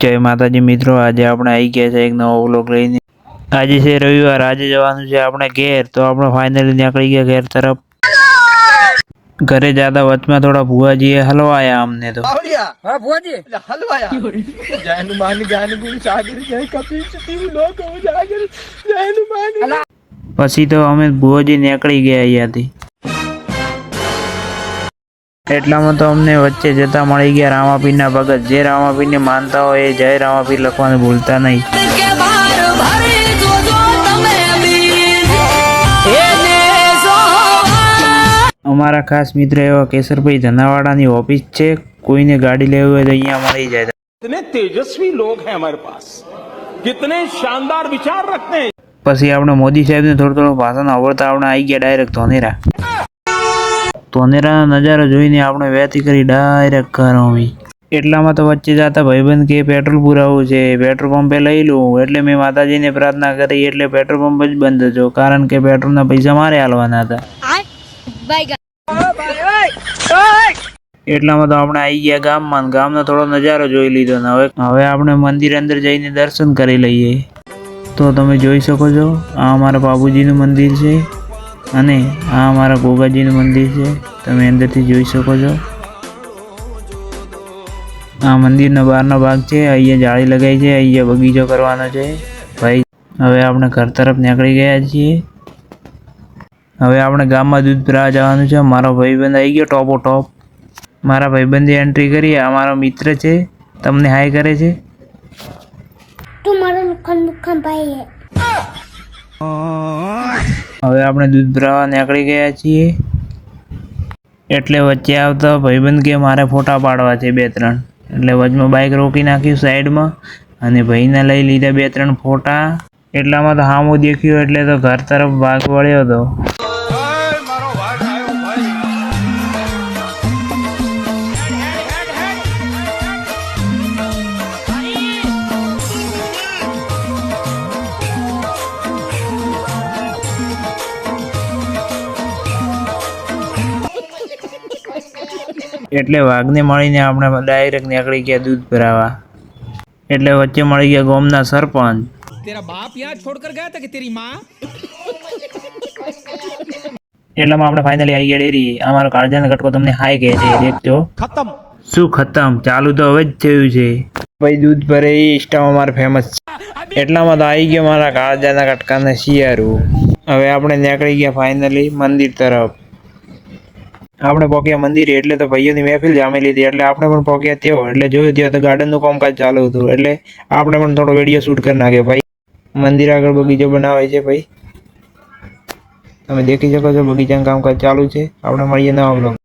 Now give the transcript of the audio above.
जय माताजी मित्रों, आज આપણે આવી ગયા છે એક નવો વ્લોગ લઈને। આજે છે રવિવાર, આજે જવાનું છે આપણે ઘેર। તો આપણે ફાઇનલી નીકળી ગયા ઘેર તરફ। ઘરે જાતા વચમાં થોડા ભુવાજીએ હલવાયા અમને તો। હા ભુવાજી હલવાયા જય હનુમાન જ્ઞાન ગુણ સાગર જય કપીશ તિહુ લોક ઉજાગર જય હનુમાન। પછી તો અમે ભુવાજી નીકળી ગયા અહીંયાથી। એટલામાં તો અમને વચ્ચે જતા મળી ગયા રામાપીરના ભગત। જે રામાપીરને માનતા હોય એ જય રામાપીર લખવાનું ભૂલતા નહીં। અમારા ખાસ મિત્ર એવા કેસરભાઈ ધનાવાડાની ઓફિસ છે। કોઈને ગાડી લેવી હોય તો અહીંયા મળી જાય। कितने तेजस्वी लोग हैं हमारे पास, कितने शानदार विचार रखते हैं। પછી આપણે મોદી સાહેબને થોડું ભાષણ આવડતા આપણે આવી ગયા ડાયરેક્ટ ધોનેરા। ધોનેરાનો નજારો જોઈને આપણે વેતી કરી ડાયરેક્ટ ઘર આવી। એટલામાં તો વચ્ચે જતા ભાઈબંધ કે પેટ્રોલ પુરાવવું છે, પેટ્રોલ પંપે લઈ લઉં। એટલે મેં માતાજીને પ્રાર્થના કરી, એટલે પેટ્રોલ પંપ જ બંધ હતો, કારણ કે પેટ્રોલના પૈસા મારે આલવાના હતા। એટલામાં તો આપણે આવી ગયા ગામમાં। ગામનો થોડો નજારો જોઈ લીધો ને હવે આપણે મંદિર અંદર જઈને દર્શન કરી લઈએ। તો તમે જોઈ શકો છો, આ અમારા બાબુજીનું મંદિર છે અને આ અમારા ગોગાજીનું મંદિર છે। તમે અંદરથી જોઈ શકો છો। આ મંદિરનો બહારનો ભાગ છે। અહીંયા જાળી લગાવી છે, અહીંયા બગીચો કરવાનો છે ભાઈ। હવે આપણે ઘર તરફ નીકળી ગયા છીએ। હવે આપણે ગામમાં દૂધ ભરાવા જવાનું છે। મારો ભાઈબંધ આવી ગયો ટોપો ટોપ। મારા ભાઈબંધે એન્ટ્રી કરી। આ મારો મિત્ર છે, તમને હાય કરે છે। હવે આપણે દૂધ ભરાવા નીકળી ગયા છીએ। એટલે વચ્ચે આવતા ભાઈબંધ કે મારે ફોટા પાડવા છે 2-3। એટલે વચમાં બાઇક રોકી નાખ્યું સાઈડમાં અને ભાઈને લઈ લીધા 2-3 ફોટા। એટલામાં તો હામું દેખ્યું એટલે તો ઘર તરફ ભાગ વળ્યો હતો। એટલે વાઘને મળીને આપણે ડાયરેક્ટ નીકળી ગયા દૂધ ભરાવા। એટલે વચ્ચે મળી ગયા ગામના સરપંચ। तेरा बाप यहाँ छोड़कर गया था कि तेरी माँ। એટલામાં આપણે ફાઇનલી આવી ગયા ડેરી। અમારો કાળજાનો કટકો તમને હાય કહે છે, દેખજો। खत्म શું ખતમ? ચાલુ તો હવે જ થયું છે ભાઈ। દૂધ ભરે એ ઇન્સ્ટામાં મારે ફેમસ છે। એટલામાં તો આવી ગયો મારા કાળજાના કટકાને શિયારું। હવે આપણે નીકળી ગયા ફાઇનલી મંદિર તરફ। આપણે પોક્યા મંદિરે એટલે તો ભાઈઓની મહેફિલ જામી લીધી। એટલે આપણે પણ પોક્યા ત્યો। એટલે જોયું ત્યાં તો ગાર્ડનનું કામકાજ ચાલુ હતું। એટલે આપણે પણ થોડો વિડીયો શૂટ કરી નાખ્યો ભાઈ। મંદિર આગળ બગીચો બનાવે છે ભાઈ, તમે દેખી શકો છો। બગીચાનું કામકાજ ચાલુ છે। આપણે મળીએ નવા બ્લોગ।